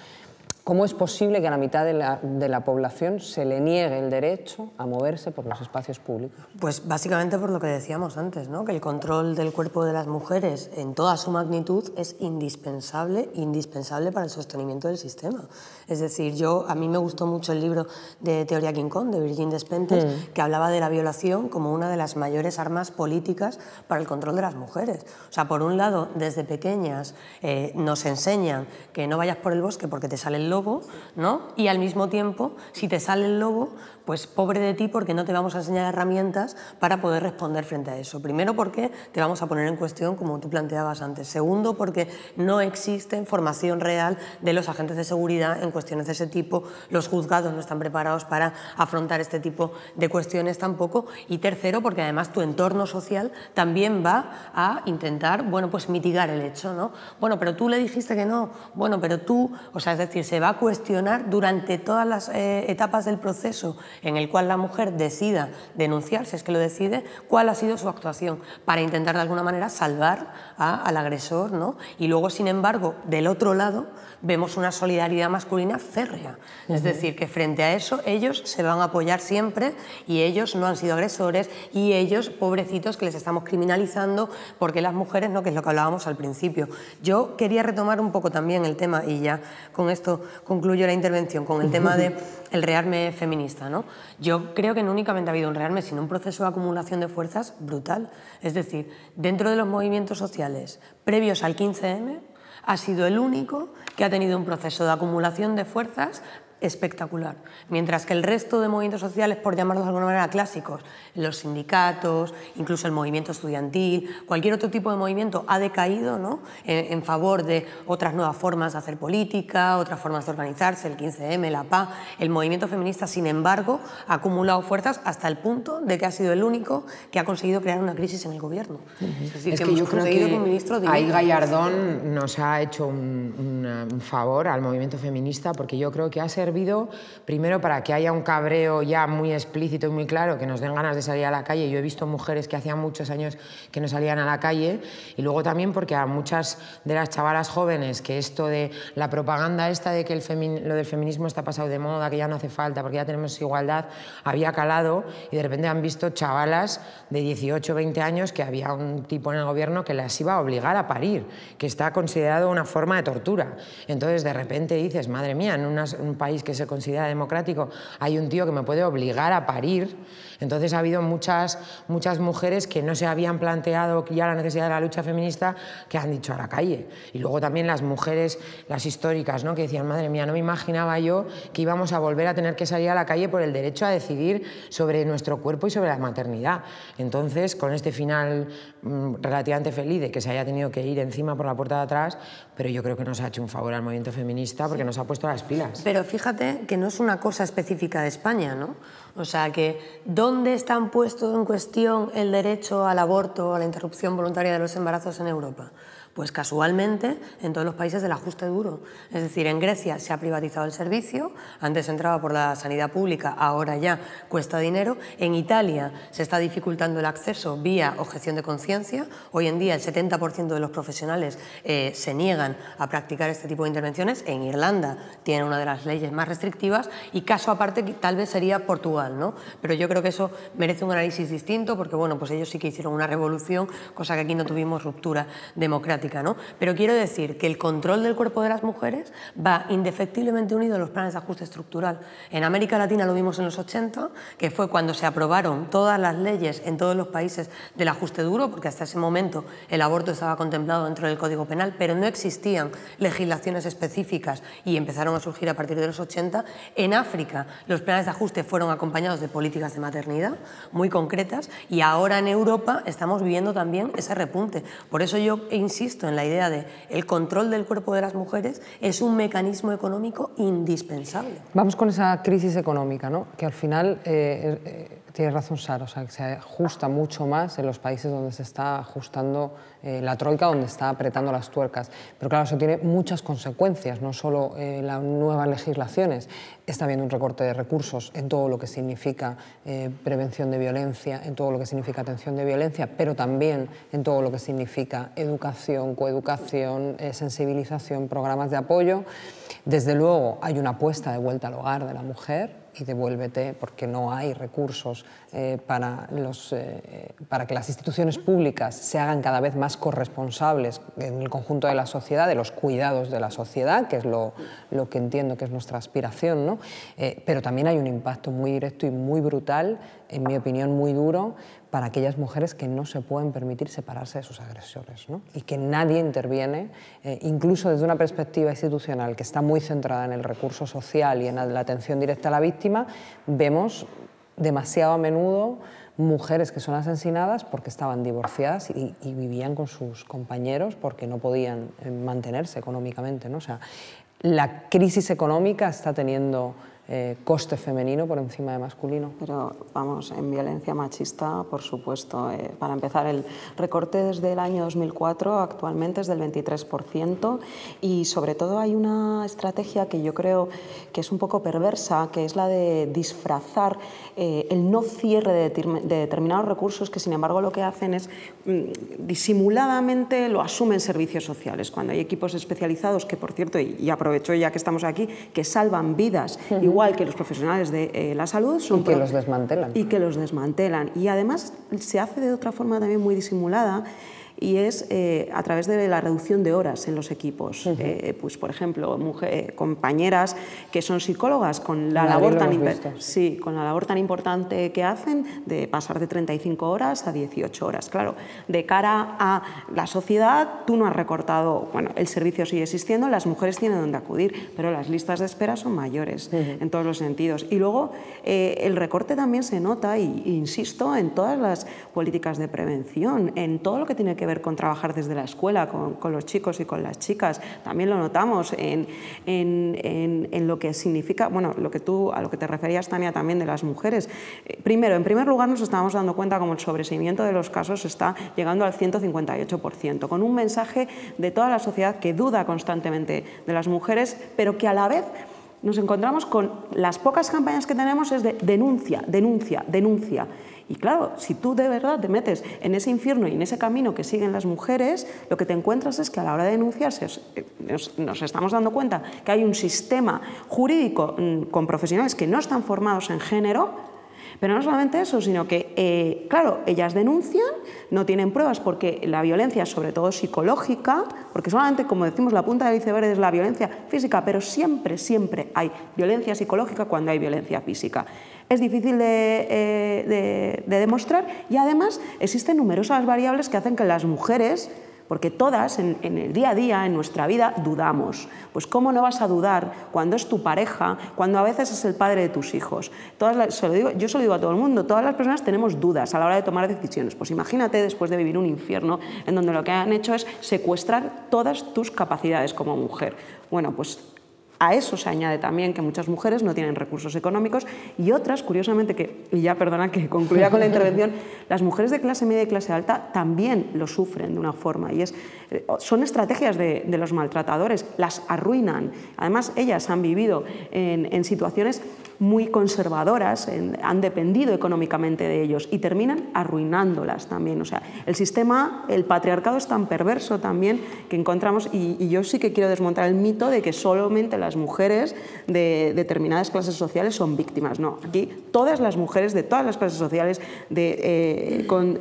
¿Cómo es posible que a la mitad de la población se le niegue el derecho a moverse por los espacios públicos? Pues básicamente por lo que decíamos antes, ¿no? Que el control del cuerpo de las mujeres en toda su magnitud es indispensable para el sostenimiento del sistema. Es decir, a mí me gustó mucho el libro de Teoría King Kong, de Virginie Despentes, que hablaba de la violación como una de las mayores armas políticas para el control de las mujeres. O sea, por un lado, desde pequeñas nos enseñan que no vayas por el bosque porque te sale el lobo, ¿no? Y al mismo tiempo, si te sale el lobo, pues pobre de ti porque no te vamos a enseñar herramientas para poder responder frente a eso. Primero porque te vamos a poner en cuestión, como tú planteabas antes. Segundo porque no existe formación real de los agentes de seguridad en cuestiones de ese tipo. Los juzgados no están preparados para afrontar este tipo de cuestiones tampoco. Y tercero porque además tu entorno social también va a intentar, bueno, pues mitigar el hecho, ¿no? Bueno, pero tú le dijiste que no. Bueno, pero tú, o sea, es decir, se va a cuestionar durante todas las etapas del proceso en el cual la mujer decida denunciar, si es que lo decide, cuál ha sido su actuación para intentar de alguna manera salvar al agresor, ¿no? Y luego, sin embargo, del otro lado vemos una solidaridad masculina férrea. Es decir, que frente a eso ellos se van a apoyar siempre y ellos no han sido agresores y ellos, pobrecitos, que les estamos criminalizando porque las mujeres, ¿no? Que es lo que hablábamos al principio. Yo quería retomar un poco también el tema, y ya con esto concluyo la intervención, con el tema del rearme feminista, ¿no? Yo creo que no únicamente ha habido un rearme, sino un proceso de acumulación de fuerzas brutal. Es decir, dentro de los movimientos sociales previos al 15M, ha sido el único que ha tenido un proceso de acumulación de fuerzas espectacular. Mientras que el resto de movimientos sociales, por llamarlos de alguna manera clásicos, los sindicatos, incluso el movimiento estudiantil, cualquier otro tipo de movimiento ha decaído, ¿no? en favor de otras nuevas formas de hacer política, otras formas de organizarse, el 15M, la PA. El movimiento feminista, sin embargo, ha acumulado fuerzas hasta el punto de que ha sido el único que ha conseguido crear una crisis en el gobierno. Es decir, que yo creo que ahí de Gallardón nos ha hecho un favor al movimiento feminista, porque yo creo que ha servido primero para que haya un cabreo ya muy explícito y muy claro, que nos den ganas de salir a la calle. Yo he visto mujeres que hacían muchos años que no salían a la calle, y luego también porque a muchas de las chavalas jóvenes, que esto de la propaganda esta de que lo del feminismo está pasado de moda, que ya no hace falta porque ya tenemos igualdad, había calado, y de repente han visto chavalas de 18 o 20 años que había un tipo en el gobierno que las iba a obligar a parir, que está considerado una forma de tortura. Entonces de repente dices, madre mía, en un país que se considera democrático hay un tío que me puede obligar a parir. Entonces ha habido muchas mujeres que no se habían planteado ya la necesidad de la lucha feminista, que han dicho a la calle. Y luego también las mujeres, las históricas, ¿no? Que decían, madre mía, no me imaginaba yo que íbamos a volver a tener que salir a la calle por el derecho a decidir sobre nuestro cuerpo y sobre la maternidad. Entonces, con este final relativamente feliz de que se haya tenido que ir encima por la puerta de atrás, pero yo creo que nos ha hecho un favor al movimiento feminista porque nos ha puesto las pilas. Pero fíjate que no es una cosa específica de España, ¿no? O sea, que ¿dónde están puestos en cuestión el derecho al aborto o a la interrupción voluntaria de los embarazos en Europa? Pues casualmente en todos los países del ajuste duro. Es decir, en Grecia se ha privatizado el servicio, antes entraba por la sanidad pública, ahora ya cuesta dinero. En Italia se está dificultando el acceso vía objeción de conciencia. Hoy en día el 70% de los profesionales se niegan a practicar este tipo de intervenciones. En Irlanda tiene una de las leyes más restrictivas, y caso aparte tal vez sería Portugal, ¿no? Pero yo creo que eso merece un análisis distinto, porque bueno, pues ellos sí que hicieron una revolución, cosa que aquí no tuvimos ruptura democrática, ¿no? Pero quiero decir que el control del cuerpo de las mujeres va indefectiblemente unido a los planes de ajuste estructural. En América Latina lo vimos en los 80, que fue cuando se aprobaron todas las leyes en todos los países del ajuste duro, porque hasta ese momento el aborto estaba contemplado dentro del Código Penal, pero no existían legislaciones específicas y empezaron a surgir a partir de los 80. En África los planes de ajuste fueron acompañados acompañados de políticas de maternidad muy concretas, y ahora en Europa estamos viviendo también ese repunte. Por eso yo insisto en la idea de el control del cuerpo de las mujeres es un mecanismo económico indispensable. Vamos con esa crisis económica, ¿no? Que al final, tienes razón Sara, o sea, que se ajusta mucho más en los países donde se está ajustando la troika, donde está apretando las tuercas. Pero claro, eso tiene muchas consecuencias, no solo las nuevas legislaciones. Está habiendo un recorte de recursos en todo lo que significa prevención de violencia, en todo lo que significa atención de violencia, pero también en todo lo que significa educación, coeducación, sensibilización, programas de apoyo. Desde luego hay una apuesta de vuelta al hogar de la mujer, y devuélvete, porque no hay recursos para que las instituciones públicas se hagan cada vez más corresponsables en el conjunto de la sociedad, de los cuidados de la sociedad, que es lo que entiendo que es nuestra aspiración, ¿no? Pero también hay un impacto muy directo y muy brutal, en mi opinión muy duro, para aquellas mujeres que no se pueden permitir separarse de sus agresores, ¿no? Y que nadie interviene, incluso desde una perspectiva institucional que está muy centrada en el recurso social y en la atención directa a la víctima. Vemos demasiado a menudo mujeres que son asesinadas porque estaban divorciadas y vivían con sus compañeros porque no podían mantenerse económicamente, ¿no? O sea, la crisis económica está teniendo coste femenino por encima de masculino. Pero vamos, en violencia machista, por supuesto. Para empezar, el recorte desde el año 2004 actualmente es del 23%, y sobre todo hay una estrategia que yo creo que es un poco perversa, que es la de disfrazar el no cierre de determinados recursos, que sin embargo lo que hacen es disimuladamente lo asumen servicios sociales, cuando hay equipos especializados que, por cierto, y aprovecho ya que estamos aquí, que salvan vidas, igual que los profesionales de la salud. Y que los desmantelan. Y que los desmantelan. Y además se hace de otra forma también muy disimulada, y es a través de la reducción de horas en los equipos. Pues, por ejemplo, compañeras que son psicólogas, con la labor tan importante que hacen, de pasar de 35 horas a 18 horas. Claro, de cara a la sociedad, tú no has recortado, bueno, el servicio sigue existiendo, las mujeres tienen donde acudir, pero las listas de espera son mayores en todos los sentidos. Y luego el recorte también se nota, y insisto, en todas las políticas de prevención, en todo lo que tiene que ver con trabajar desde la escuela, con los chicos y con las chicas. También lo notamos en lo que significa, bueno, a lo que te referías, Tania, también de las mujeres. Primero, en primer lugar, nos estamos dando cuenta como el sobreseimiento de los casos está llegando al 158%, con un mensaje de toda la sociedad que duda constantemente de las mujeres, pero que a la vez nos encontramos con las pocas campañas que tenemos es de denuncia, denuncia, denuncia. Y claro, si tú de verdad te metes en ese infierno y en ese camino que siguen las mujeres, lo que te encuentras es que a la hora de denunciarse nos estamos dando cuenta que hay un sistema jurídico con profesionales que no están formados en género. Pero no solamente eso, sino que, claro, ellas denuncian, no tienen pruebas porque la violencia es sobre todo psicológica, porque solamente, como decimos, la punta del iceberg es la violencia física, pero siempre, siempre hay violencia psicológica cuando hay violencia física. Es difícil de demostrar, y además existen numerosas variables que hacen que las mujeres, porque todas en el día a día, en nuestra vida, dudamos. Pues ¿cómo no vas a dudar cuando es tu pareja, cuando a veces es el padre de tus hijos? Yo se lo digo a todo el mundo, todas las personas tenemos dudas a la hora de tomar decisiones. Pues imagínate después de vivir un infierno en donde lo que han hecho es secuestrar todas tus capacidades como mujer. Bueno, pues a eso se añade también que muchas mujeres no tienen recursos económicos, y otras, curiosamente, y ya perdona que concluya con la intervención, las mujeres de clase media y clase alta también lo sufren de una forma, y son estrategias de los maltratadores, las arruinan. Además, ellas han vivido en situaciones muy conservadoras, han dependido económicamente de ellos y terminan arruinándolas también. O sea, el sistema, el patriarcado es tan perverso también que encontramos, y yo sí que quiero desmontar el mito de que solamente las mujeres de determinadas clases sociales son víctimas. No, aquí todas las mujeres de todas las clases sociales, con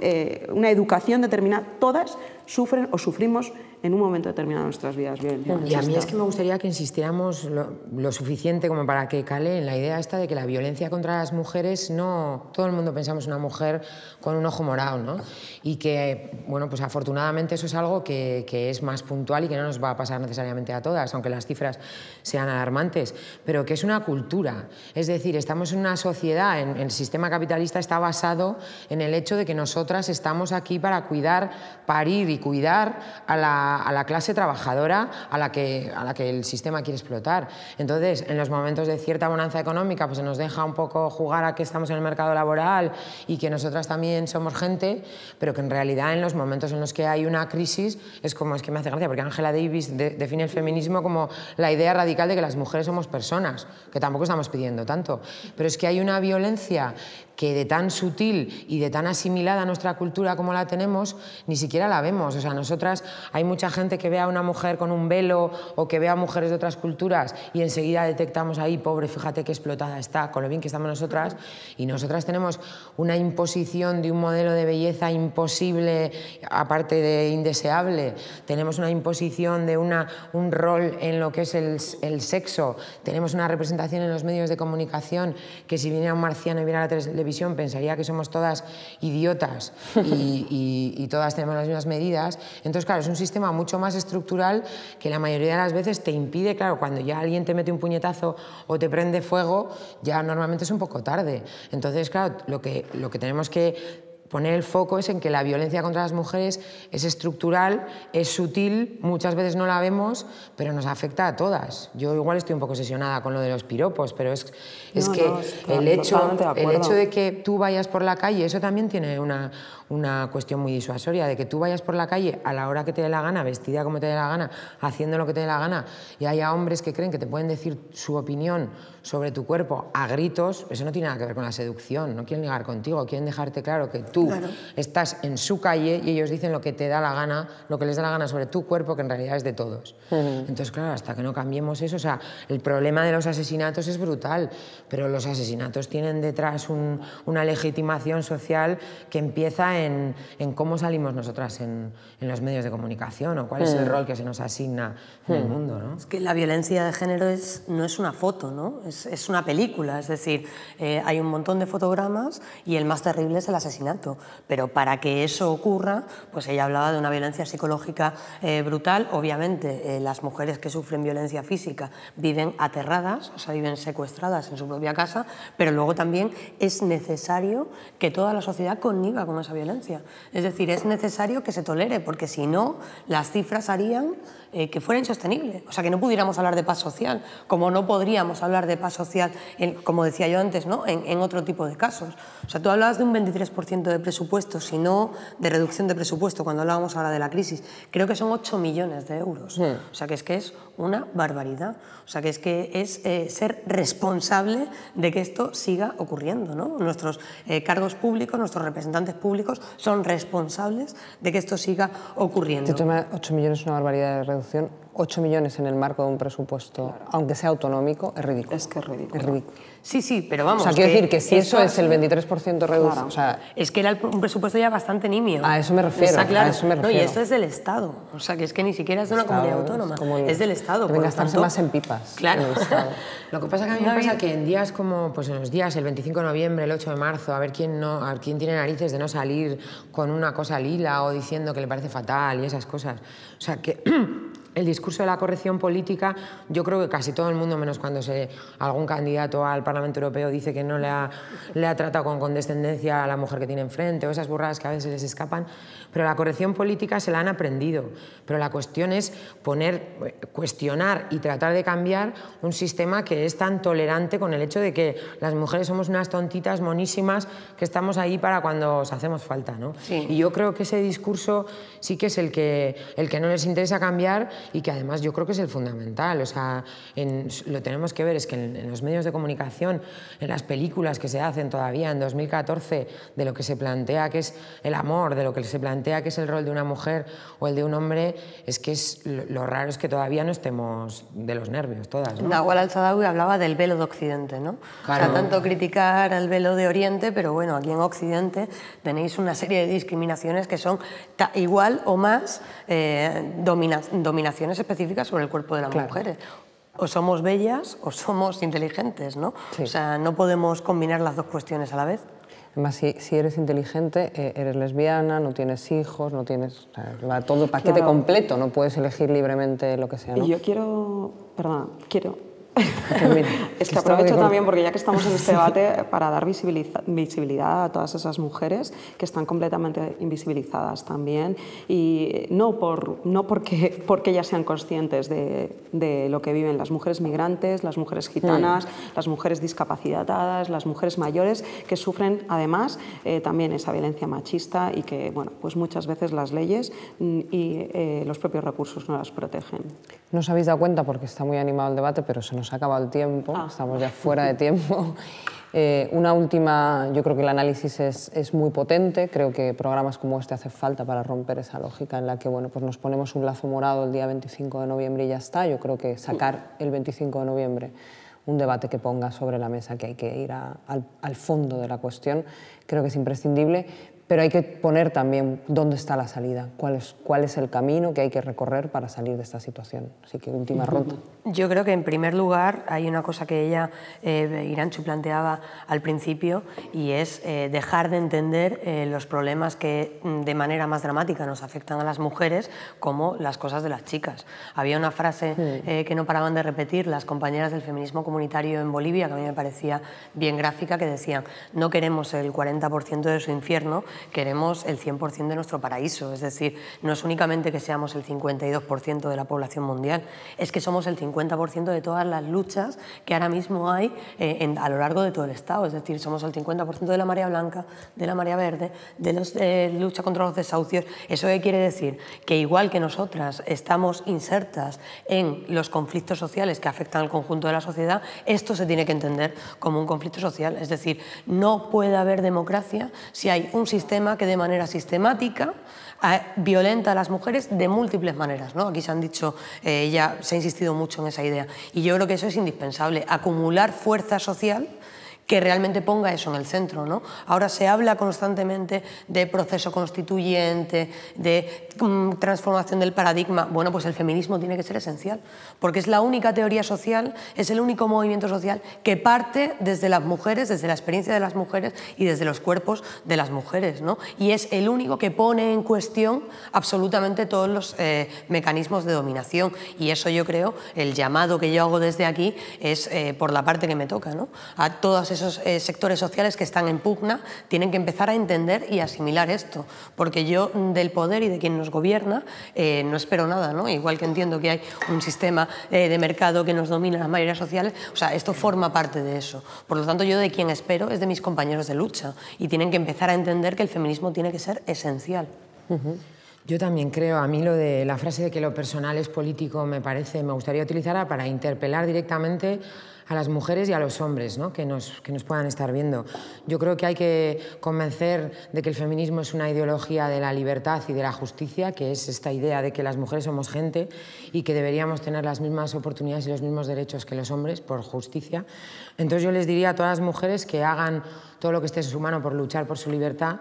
una educación determinada, todas sufren o sufrimos en un momento determinado de nuestras vidas violencia machista. Y a mí es que me gustaría que insistiéramos lo suficiente como para que cale en la idea esta de que la violencia contra las mujeres no... Todo el mundo pensamos una mujer con un ojo morado, ¿no? Y que, bueno, pues afortunadamente eso es algo que es más puntual y que no nos va a pasar necesariamente a todas, aunque las cifras sean alarmantes, pero que es una cultura. Es decir, estamos en una sociedad, en el sistema capitalista está basado en el hecho de que nosotras estamos aquí para cuidar, parir y cuidar a la clase trabajadora a la que el sistema quiere explotar. Entonces, en los momentos de cierta bonanza económica, pues se nos deja un poco jugar a que estamos en el mercado laboral y que nosotras también somos gente, pero que en realidad en los momentos en los que hay una crisis es que me hace gracia, porque Angela Davis define el feminismo como la idea radical de que las mujeres somos personas, que tampoco estamos pidiendo tanto, pero es que hay una violencia que de tan sutil y de tan asimilada a nuestra cultura como la tenemos, ni siquiera la vemos. O sea, nosotras, hay mucha gente que ve a una mujer con un velo o que ve a mujeres de otras culturas y enseguida detectamos ahí, pobre, fíjate qué explotada está, con lo bien que estamos nosotras, y nosotras tenemos una imposición de un modelo de belleza imposible, aparte de indeseable, tenemos una imposición de un rol en lo que es el sexo, tenemos una representación en los medios de comunicación que si viniera un marciano y viera la televisión pensaría que somos todas idiotas y todas tenemos las mismas medidas. Entonces, claro, es un sistema mucho más estructural que la mayoría de las veces te impide, claro, cuando ya alguien te mete un puñetazo o te prende fuego, ya normalmente es un poco tarde. Entonces, claro, lo que tenemos que poner el foco es en que la violencia contra las mujeres es estructural, es sutil, muchas veces no la vemos, pero nos afecta a todas. Yo igual estoy un poco obsesionada con lo de los piropos, pero es que el hecho de que tú vayas por la calle, eso también tiene una cuestión muy disuasoria, de que tú vayas por la calle a la hora que te dé la gana, vestida como te dé la gana, haciendo lo que te dé la gana, y haya hombres que creen que te pueden decir su opinión sobre tu cuerpo a gritos, eso no tiene nada que ver con la seducción, no quieren ligar contigo, quieren dejarte claro que tú estás en su calle y ellos dicen lo que te da la gana, lo que les da la gana sobre tu cuerpo, que en realidad es de todos. Entonces, claro, hasta que no cambiemos eso, o sea, el problema de los asesinatos es brutal, pero los asesinatos tienen detrás una legitimación social que empieza en cómo salimos nosotras en los medios de comunicación o cuál es el rol que se nos asigna en el mundo, ¿no? Es que la violencia de género no es una foto, ¿no? Es una película, es decir, hay un montón de fotogramas y el más terrible es el asesinato, pero para que eso ocurra, pues ella hablaba de una violencia psicológica brutal. Obviamente las mujeres que sufren violencia física viven aterradas, o sea, viven secuestradas en su propia casa, pero luego también es necesario que toda la sociedad conniva con esa violencia, es decir, es necesario que se tolere, porque si no, las cifras harían que fuera insostenible, o sea, que no pudiéramos hablar de paz social, como no podríamos hablar de paz social, como decía yo antes, ¿no? en otro tipo de casos. O sea, tú hablabas de un 23% de presupuesto, si no de reducción de presupuesto, cuando hablábamos ahora de la crisis, creo que son 8 millones de euros, o sea, que es una barbaridad, o sea, que es ser responsable de que esto siga ocurriendo, ¿no? Nuestros cargos públicos, nuestros representantes públicos son responsables de que esto siga ocurriendo. 8 millones es una barbaridad de reducción. 8 millones en el marco de un presupuesto, aunque sea autonómico, es ridículo. Es que es ridículo. Es ridículo. Sí, pero vamos... O sea, quiero decir que si eso es el 23% reducido... Claro. O sea, es que era un presupuesto ya bastante nimio. A eso me refiero. Está claro. A eso me refiero. No, y esto es del Estado. O sea, que es que ni siquiera es de una comunidad autónoma. Es del Estado. Deben gastarse más en pipas. Claro. Lo que pasa que a mí me pasa que en días como, pues en los días, el 25 de noviembre, el 8 de marzo, a ver quién tiene narices de no salir con una cosa lila o diciendo que le parece fatal y esas cosas. O sea, que... El discurso de la corrección política, yo creo que casi todo el mundo, menos cuando algún candidato al Parlamento Europeo dice que no le ha tratado con condescendencia a la mujer que tiene enfrente, o esas burradas que a veces les escapan, pero la corrección política se la han aprendido. Pero la cuestión es cuestionar y tratar de cambiar un sistema que es tan tolerante con el hecho de que las mujeres somos unas tontitas monísimas que estamos ahí para cuando os hacemos falta, ¿no? Sí. Y yo creo que ese discurso sí que es el que no les interesa cambiar. y que además yo creo que es el fundamental. O sea, lo tenemos que ver, es que en los medios de comunicación, en las películas que se hacen todavía en 2014, de lo que se plantea que es el amor, de lo que se plantea que es el rol de una mujer o el de un hombre, es que lo raro es que todavía no estemos de los nervios todas, ¿no? Nahual Al-Saadawi hablaba del velo de Occidente, ¿no? Claro. O sea, tanto criticar el velo de Oriente, pero bueno, aquí en Occidente tenéis una serie de discriminaciones que son igual o más dominaciones específicas sobre el cuerpo de las mujeres. O somos bellas o somos inteligentes, ¿no? Sí. O sea, no podemos combinar las dos cuestiones a la vez. Además, si eres inteligente, eres lesbiana, no tienes hijos, no tienes... O sea, va todo el paquete completo, no puedes elegir libremente lo que sea, ¿no? Y yo quiero... Mira, es que aprovecho también, porque ya que estamos en este debate, para dar visibilidad a todas esas mujeres que están completamente invisibilizadas también, y no porque ellas sean conscientes de lo que viven las mujeres migrantes, las mujeres gitanas, las mujeres discapacitadas, las mujeres mayores, que sufren además también esa violencia machista y que, bueno, pues muchas veces las leyes y los propios recursos no las protegen. No os habéis dado cuenta porque está muy animado el debate, pero se nos ha acabado el tiempo, estamos ya fuera de tiempo. Una última, yo creo que el análisis es muy potente, creo que programas como este hace falta para romper esa lógica en la que bueno, pues nos ponemos un lazo morado el día 25 de noviembre y ya está. Yo creo que sacar el 25 de noviembre un debate que ponga sobre la mesa que hay que ir al fondo de la cuestión, creo que es imprescindible. Pero hay que poner también dónde está la salida, cuál es el camino que hay que recorrer para salir de esta situación. Así que última ronda. Yo creo que en primer lugar hay una cosa que ella, Irantxu, planteaba al principio, y es dejar de entender los problemas que de manera más dramática nos afectan a las mujeres como las cosas de las chicas. Había una frase que no paraban de repetir las compañeras del feminismo comunitario en Bolivia, que a mí me parecía bien gráfica, que decían: no queremos el 40% de su infierno, queremos el 100% de nuestro paraíso. Es decir, no es únicamente que seamos el 52% de la población mundial, es que somos el 50% de todas las luchas que ahora mismo hay a lo largo de todo el Estado. Es decir, somos el 50% de la marea blanca, de la marea verde, de la lucha contra los desahucios. ¿Eso qué quiere decir? Que igual que nosotras estamos insertas en los conflictos sociales que afectan al conjunto de la sociedad, esto se tiene que entender como un conflicto social. Es decir, no puede haber democracia si hay un sistema que de manera sistemática violenta a las mujeres de múltiples maneras, ¿no? Aquí se han dicho, ya se ha insistido mucho en esa idea, y yo creo que eso es indispensable, acumular fuerza social que realmente ponga eso en el centro, ¿no? Ahora se habla constantemente de proceso constituyente, de transformación del paradigma. Bueno, pues el feminismo tiene que ser esencial, porque es la única teoría social, es el único movimiento social que parte desde las mujeres, desde la experiencia de las mujeres y desde los cuerpos de las mujeres, ¿no? Y es el único que pone en cuestión absolutamente todos los mecanismos de dominación, y eso yo creo, el llamado que yo hago desde aquí es por la parte que me toca, ¿no? A todas esos sectores sociales que están en pugna tienen que empezar a entender y asimilar esto, porque yo del poder y de quien nos gobierna no espero nada, ¿no? Igual que entiendo que hay un sistema de mercado que nos domina las mayorías sociales, o sea, esto forma parte de eso. Por lo tanto, yo de quien espero es de mis compañeros de lucha, y tienen que empezar a entender que el feminismo tiene que ser esencial. Yo también creo, a mí lo de la frase de que lo personal es político me gustaría utilizarla para interpelar directamente a las mujeres y a los hombres, ¿no? que nos puedan estar viendo. Yo creo que hay que convencer de que el feminismo es una ideología de la libertad y de la justicia, que es esta idea de que las mujeres somos gente y que deberíamos tener las mismas oportunidades y los mismos derechos que los hombres por justicia. Entonces yo les diría a todas las mujeres que hagan todo lo que esté en su mano por luchar por su libertad,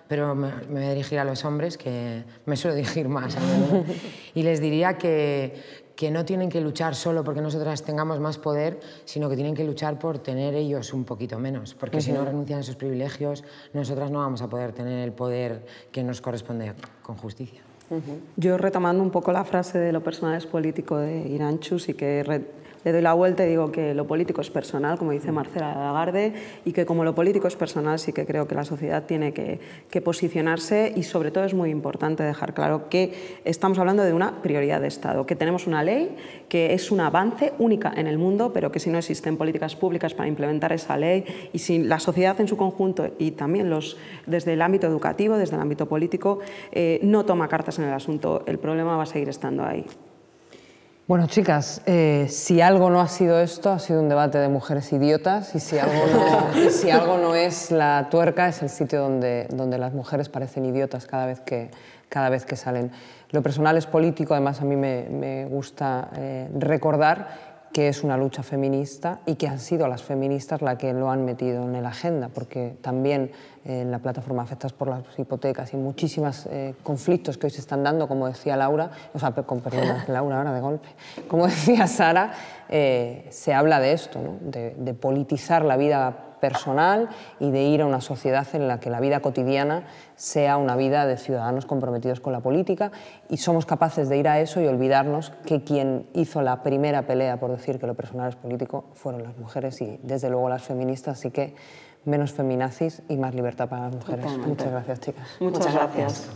pero me voy a dirigir a los hombres, que me suelo dirigir más a menudo, y les diría que no tienen que luchar solo porque nosotras tengamos más poder, sino que tienen que luchar por tener ellos un poquito menos, porque si no renuncian a sus privilegios, nosotras no vamos a poder tener el poder que nos corresponde con justicia. Yo, retomando un poco la frase de lo personal es político de Irantxu, sí que le doy la vuelta y digo que lo político es personal, como dice Marcela Lagarde, y que como lo político es personal, sí que creo que la sociedad tiene que posicionarse, y sobre todo es muy importante dejar claro que estamos hablando de una prioridad de Estado, que tenemos una ley que es un avance única en el mundo, pero que si no existen políticas públicas para implementar esa ley, y si la sociedad en su conjunto y también desde el ámbito educativo, desde el ámbito político, no toma cartas en el asunto, el problema va a seguir estando ahí. Bueno, chicas, si algo no ha sido esto, ha sido un debate de mujeres idiotas, y si algo no es la tuerca, es el sitio donde las mujeres parecen idiotas cada vez que salen. Lo personal es político, además a mí me gusta recordar que es una lucha feminista y que han sido las feministas las que lo han metido en la agenda, porque también en la plataforma Afectadas por las hipotecas y muchísimos conflictos que hoy se están dando, como decía Laura, perdón, Laura ahora de golpe, como decía Sara, se habla de esto, ¿no? de politizar la vida personal y de ir a una sociedad en la que la vida cotidiana sea una vida de ciudadanos comprometidos con la política, y somos capaces de ir a eso y olvidarnos que quien hizo la primera pelea por decir que lo personal es político fueron las mujeres y desde luego las feministas, así que menos feminazis y más libertad para las mujeres. Totalmente. Muchas gracias, chicas. Muchas gracias.